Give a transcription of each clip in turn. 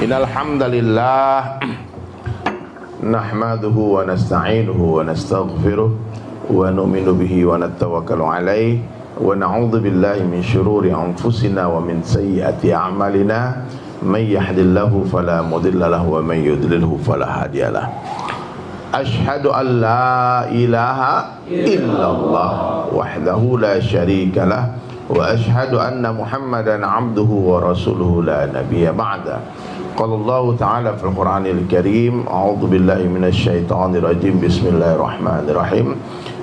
Innal hamdalillah nahmaduhu wa nasta'inuhu wa nastaghfiruh wa nu'minu bihi wa natawakkalu alayhi wa na'udzu billahi min shururi anfusina wa min sayyiati a'malina may yahdihillahu fala mudilla lahu wa may yudlilhu fala hadiyalah. Ashhadu an la ilaha illallah wahdahu la syarika lah wa ashhadu anna Muhammadan abduhu wa rasuluhu la nabiyya ba'da. Qala Allah ta'ala fil Qur'anil Karim, a'udzu billahi minasy syaithanir rajim. Bismillahirrahmanirrahim.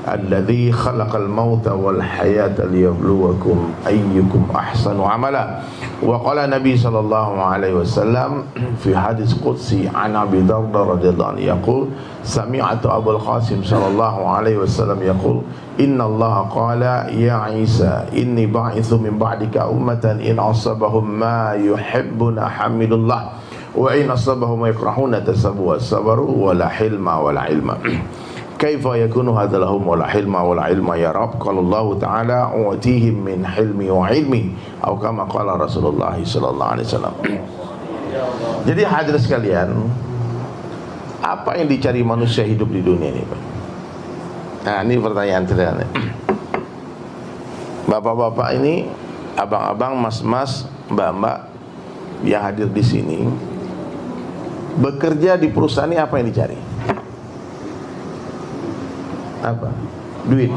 Alladzi khalaqal mauta wal hayata liyabluwakum ayyukum ahsanu amala. Wa qala Nabi sallallahu alaihi wasallam fi hadis qudsi an Abi Darda radhiyallahu anhu yaqul sami'tu Abul Qasim sallallahu alaihi wasallam yaqul inna Allah qala ya Isa inni ba'itsu min ba'dika ummatan in asabahum ma yuhibbuna hamidullah wa in asabahum ma yakrahuna tasabu wasabaru wa la hilma wa la ilma. Kaifa yakunu hadza lahum wa la hilma wa la ilma ya Rabb? Qala Allah ta'ala u'tihim min hilmi wa ilmi atau kama qala Rasulullah sallallahu alaihi wasallam. Jadi hadirin sekalian, apa yang dicari manusia hidup di dunia ini, Pak? Nah, ini pertanyaan sederhana. Bapak-bapak ini, abang-abang, mas-mas, mbak-mbak yang hadir di sini, bekerja di perusahaan ini apa yang dicari? Apa? Duit.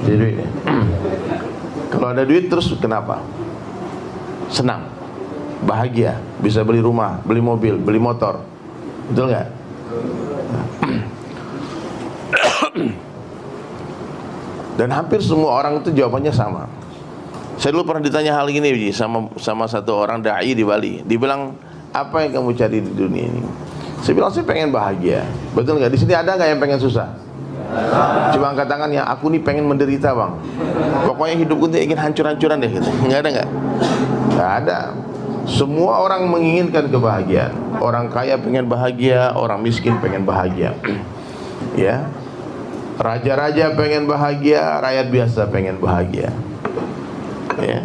Jadi duit ya. Kalau ada duit terus kenapa? Senang, bahagia, bisa beli rumah, beli mobil, beli motor. Betul nggak? Dan hampir semua orang itu jawabannya sama. Saya dulu pernah ditanya hal ini sama satu orang dai di Bali. Dibilang, apa yang kamu cari di dunia ini? Saya bilang, saya pengen bahagia. Betul nggak? Di sini ada nggak yang pengen susah? Coba angkat tangan yang aku nih pengen menderita, bang. Pokoknya hidupku tuh ingin hancur-hancuran deh gitu. Nggak ada nggak? Nggak ada. Semua orang menginginkan kebahagiaan. Orang kaya pengen bahagia, orang miskin pengen bahagia. Ya, raja-raja pengen bahagia, rakyat biasa pengen bahagia. Ya,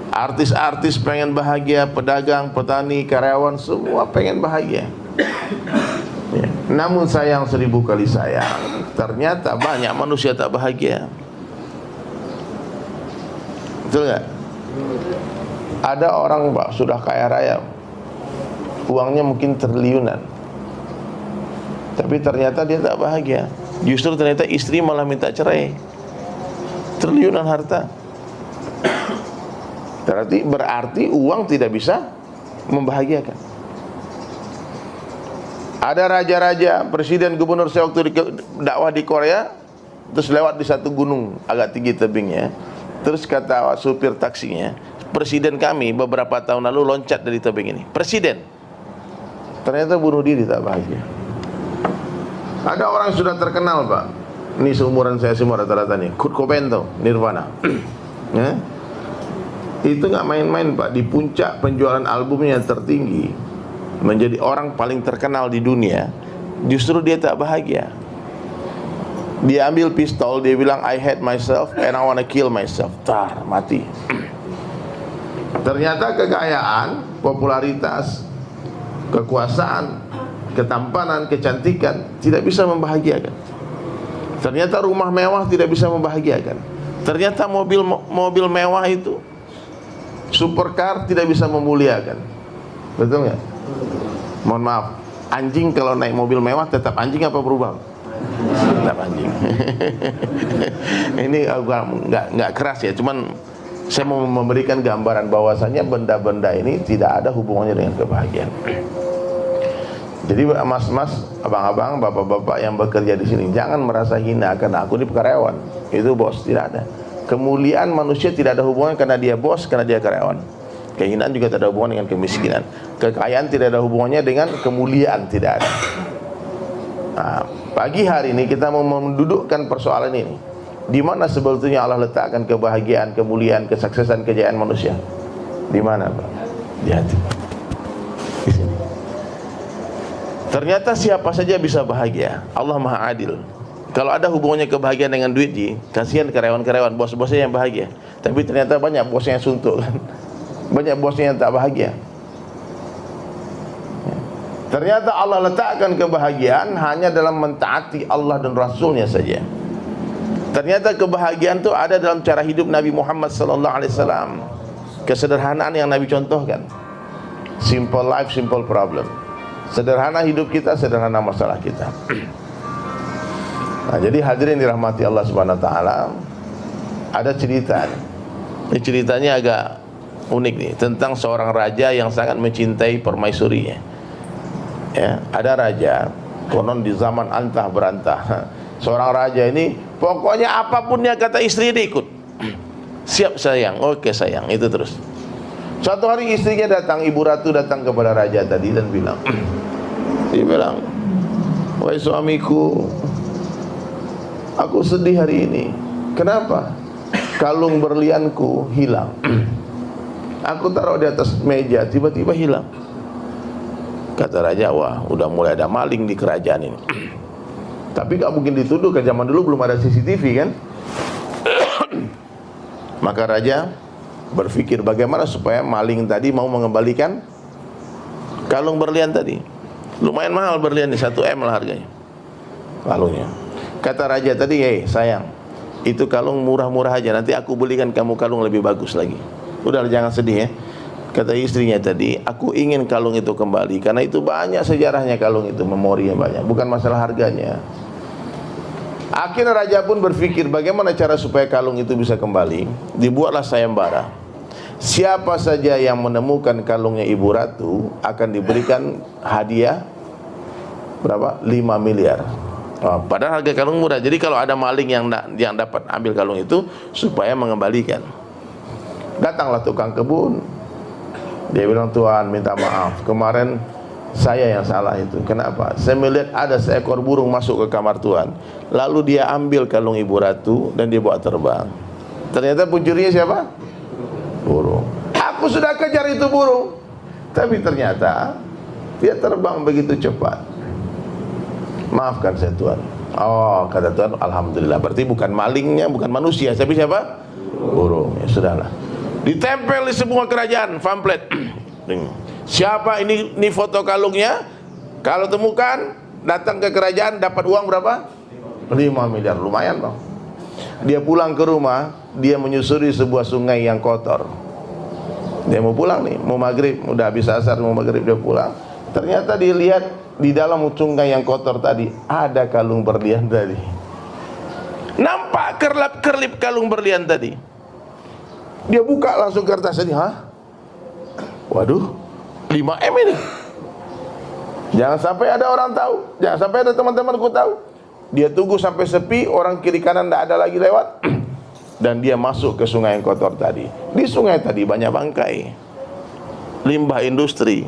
artis-artis pengen bahagia, pedagang, petani, karyawan semua pengen bahagia. Ya. Namun sayang, 1000 kali sayang, ternyata banyak manusia tak bahagia. Betul nggak? Ada orang, Pak, sudah kaya raya, uangnya mungkin triliunan, tapi ternyata dia tak bahagia. Justru ternyata istri malah minta cerai. Triliunan harta. Berarti uang tidak bisa membahagiakan. Ada raja-raja, presiden, gubernur. Saya waktu dakwah di Korea, terus lewat di satu gunung agak tinggi tebingnya. Terus kata supir taksinya, presiden kami beberapa tahun lalu loncat dari tebing ini. Presiden. Ternyata bunuh diri, tak bahagia. Ada orang sudah terkenal, Pak. Ini seumuran saya semua rata-rata nih. Kurt Cobain tuh, Nirvana. Ya? Itu nggak main-main, Pak. Di puncak penjualan albumnya yang tertinggi, menjadi orang paling terkenal di dunia, justru dia tak bahagia. Dia ambil pistol, dia bilang I hate myself and I wanna kill myself. Tar, mati. Ternyata kekayaan, popularitas, kekuasaan, ketampanan, kecantikan tidak bisa membahagiakan. Ternyata rumah mewah tidak bisa membahagiakan. Ternyata mobil mewah itu, supercar, tidak bisa memuliakan. Betul nggak? Mohon maaf, anjing kalau naik mobil mewah tetap anjing apa berubah? Tetap anjing. Ini nggak keras ya, cuman saya mau memberikan gambaran bahwasanya benda-benda ini tidak ada hubungannya dengan kebahagiaan. Jadi mas-mas, abang-abang, bapak-bapak yang bekerja di sini, jangan merasa hina karena aku ini karyawan. Itu bos, tidak ada. Kemuliaan manusia tidak ada hubungan karena dia bos, karena dia karyawan. Kehinaan juga tidak ada hubungan dengan kemiskinan. Kekayaan tidak ada hubungannya dengan kemuliaan, tidak ada. Nah, pagi hari ini kita mau mendudukkan persoalan ini. Di mana sebetulnya Allah letakkan kebahagiaan, kemuliaan, kesuksesan, kejayaan manusia? Di mana, Pak? Di hati. Di sini. Ternyata siapa saja bisa bahagia. Allah Maha Adil. Kalau ada hubungannya kebahagiaan dengan duit, kasihan karyawan-karyawan, bos-bosnya yang bahagia. Tapi ternyata banyak bosnya yang suntuk kan. Banyak bosnya yang tak bahagia. Ternyata Allah letakkan kebahagiaan hanya dalam mentaati Allah dan Rasulnya saja. Ternyata kebahagiaan itu ada dalam cara hidup Nabi Muhammad SAW. Kesederhanaan yang Nabi contohkan. Simple life, simple problem. Sederhana hidup kita, sederhana masalah kita. Nah, jadi hadirin dirahmati Allah Subhanahu Wa Taala, ada cerita. Ini ceritanya agak unik nih, tentang seorang raja yang sangat mencintai permaisurinya. Ya, ada raja, konon di zaman antah berantah. Seorang raja ini, pokoknya apapun yang kata istri dia ikut. Siap sayang, oke sayang, itu terus. Suatu hari istrinya datang, Ibu Ratu datang kepada raja tadi dan bilang, dia bilang, wahai suamiku, aku sedih hari ini. Kenapa? Kalung berlianku hilang. Aku taruh di atas meja, tiba-tiba hilang. Kata raja, wah udah mulai ada maling di kerajaan ini. Tapi gak mungkin dituduh, kan zaman dulu belum ada CCTV kan. Maka raja berpikir bagaimana supaya maling tadi mau mengembalikan kalung berlian tadi. Lumayan mahal berlian, 1 M lah harganya kalungnya. Kata raja tadi, sayang, itu kalung murah-murah aja, nanti aku belikan kamu kalung lebih bagus lagi. Udah jangan sedih ya. Kata istrinya tadi, aku ingin kalung itu kembali, karena itu banyak sejarahnya kalung itu, memorinya banyak, bukan masalah harganya. Akhirnya raja pun berpikir bagaimana cara supaya kalung itu bisa kembali. Dibuatlah sayembara. Siapa saja yang menemukan kalungnya Ibu Ratu akan diberikan hadiah berapa? 5 miliar. Padahal harga kalung murah. Jadi kalau ada maling yang dapat ambil kalung itu supaya mengembalikan. Datanglah tukang kebun. Dia bilang, Tuhan minta maaf, kemarin saya yang salah itu. Kenapa? Saya melihat ada seekor burung masuk ke kamar Tuhan, lalu dia ambil kalung Ibu Ratu dan dia bawa terbang. Ternyata pencurinya siapa? Burung. Aku sudah kejar itu burung, tapi ternyata dia terbang begitu cepat. Maafkan saya Tuhan. Oh, kata Tuhan, alhamdulillah. Berarti bukan malingnya, bukan manusia, tapi siapa? Burung. Ya sudahlah. Ditempel di semua kerajaan pamflet. Siapa ini foto kalungnya? Kalau temukan, datang ke kerajaan, dapat uang berapa? 5 miliar. Lumayan dong. Dia pulang ke rumah, dia menyusuri sebuah sungai yang kotor. Dia mau pulang nih, mau maghrib, udah habis asar, mau maghrib dia pulang. Ternyata dilihat di dalam sungai yang kotor tadi ada kalung berlian tadi. Nampak kerlap-kerlip kalung berlian tadi. Dia buka langsung kertas tadi, waduh, 5 M ini. Jangan sampai ada orang tahu, jangan sampai ada teman-temanku tahu. Dia tunggu sampai sepi, orang kiri kanan tidak ada lagi lewat, dan dia masuk ke sungai yang kotor tadi. Di sungai tadi banyak bangkai, limbah industri,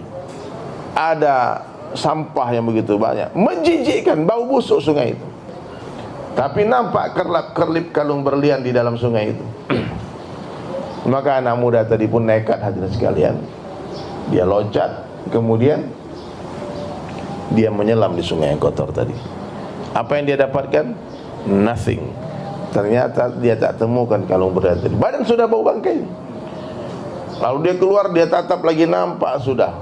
ada sampah yang begitu banyak, menjijikkan, bau busuk sungai itu. Tapi nampak kerlap-kerlip kalung berlian di dalam sungai itu. Maka anak muda tadi pun nekat, hadirin sekalian. Dia loncat, kemudian dia menyelam di sungai yang kotor tadi. Apa yang dia dapatkan? Nothing. Ternyata dia tak temukan kalung berlian tadi. Badan sudah bau bangkai. Lalu dia keluar, dia tatap lagi, nampak sudah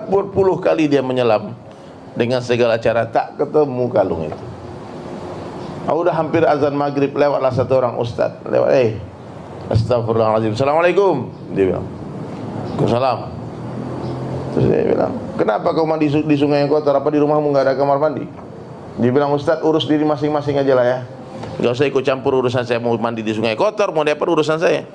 berpuluh kali dia menyelam dengan segala cara, tak ketemu kalung itu. Udah hampir azan maghrib, lewatlah satu orang ustaz, lewat, astagfirullahaladzim, assalamualaikum, dia bilang. Waalaikumsalam. Terus dia bilang, kenapa kau mandi di sungai yang kotor? Apa di rumahmu nggak ada kamar mandi? Dia bilang, Ustaz, urus diri masing-masing aja lah ya, nggak usah ikut campur urusan saya. Mau mandi di sungai kotor, mau dapat urusan saya.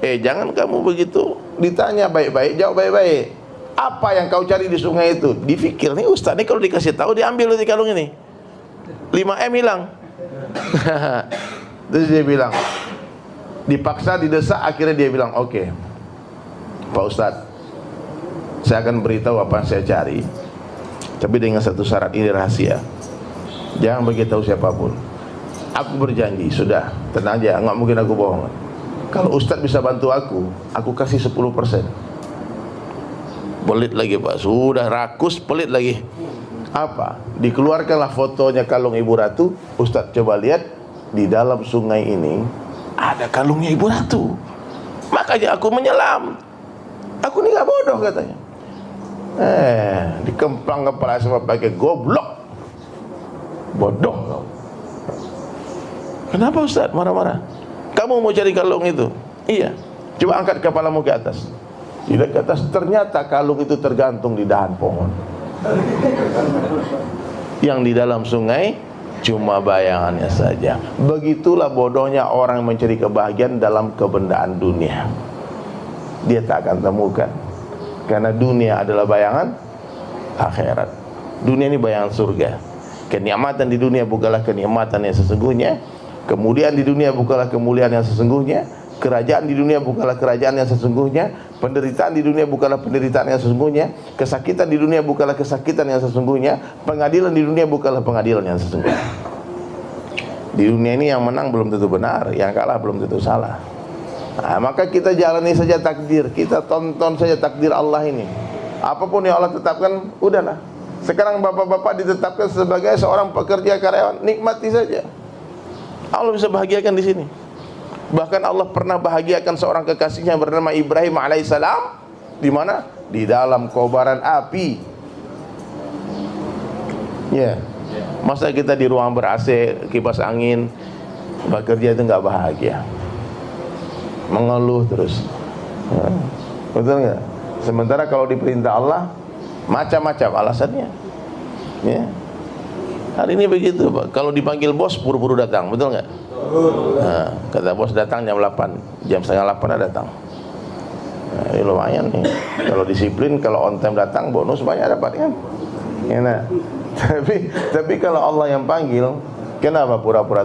Jangan kamu begitu. Ditanya baik-baik, jawab baik-baik. Apa yang kau cari di sungai itu? Dipikir nih Ustaz, nih kalau dikasih tahu diambil di kalung ini, 5 M hilang. Terus dia bilang, dipaksa, didesak, akhirnya dia bilang, oke, Pak Ustadz, saya akan beritahu apa yang saya cari, tapi dengan satu syarat, ini rahasia, jangan beritahu siapapun. Aku berjanji, sudah, tenang aja, nggak mungkin aku bohong. Kalau Ustadz bisa bantu aku kasih 10%. Pelit lagi Pak, sudah rakus, pelit lagi. Apa? Dikeluarkanlah fotonya kalung Ibu Ratu. Ustadz coba lihat, di dalam sungai ini ada kalungnya Ibu Ratu. Makanya aku menyelam. Aku ini gak bodoh katanya. Dikemplang kepala sama pakai goblok. Bodoh. Kenapa Ustaz marah-marah? Kamu mau cari kalung itu? Iya. Coba angkat kepalamu ke atas. Dilihat ke atas, ternyata kalung itu tergantung di dahan pohon. Yang di dalam sungai cuma bayangannya saja. Begitulah bodohnya orang yang mencari kebahagiaan dalam kebendaan dunia. Dia tak akan temukan. Karena dunia adalah bayangan akhirat. Dunia ini bayangan surga. Kenikmatan di dunia bukanlah kenikmatan yang sesungguhnya. Kemuliaan di dunia bukanlah kemuliaan yang sesungguhnya. Kerajaan di dunia bukanlah kerajaan yang sesungguhnya. Penderitaan di dunia bukanlah penderitaan yang sesungguhnya. Kesakitan di dunia bukanlah kesakitan yang sesungguhnya. Pengadilan di dunia bukanlah pengadilan yang sesungguhnya. Di dunia ini yang menang belum tentu benar, yang kalah belum tentu salah. Nah, maka kita jalani saja takdir, kita tonton saja takdir Allah ini. Apapun yang Allah tetapkan, udahlah. Sekarang bapak-bapak ditetapkan sebagai seorang pekerja karyawan, nikmati saja. Allah bisa bahagiakan di sini. Bahkan Allah pernah bahagiakan seorang kekasihnya bernama Ibrahim alaihissalam. Di mana? Di dalam kobaran api. Ya. Masa kita di ruang ber-AC, kipas angin, bekerja itu nggak bahagia, mengeluh terus. Betul nggak? Sementara kalau diperintah Allah, macam-macam alasannya. Ya. Hari ini begitu, Pak. Kalau dipanggil bos, buru-buru datang, betul nggak? Nah, kata bos datang jam 8, jam setengah 8 datang. Nah, ini lumayan nih. Kalau disiplin, kalau on time datang, bonus banyak dapat kan? Ya, nah. Tapi kalau Allah yang panggil, kenapa pura-pura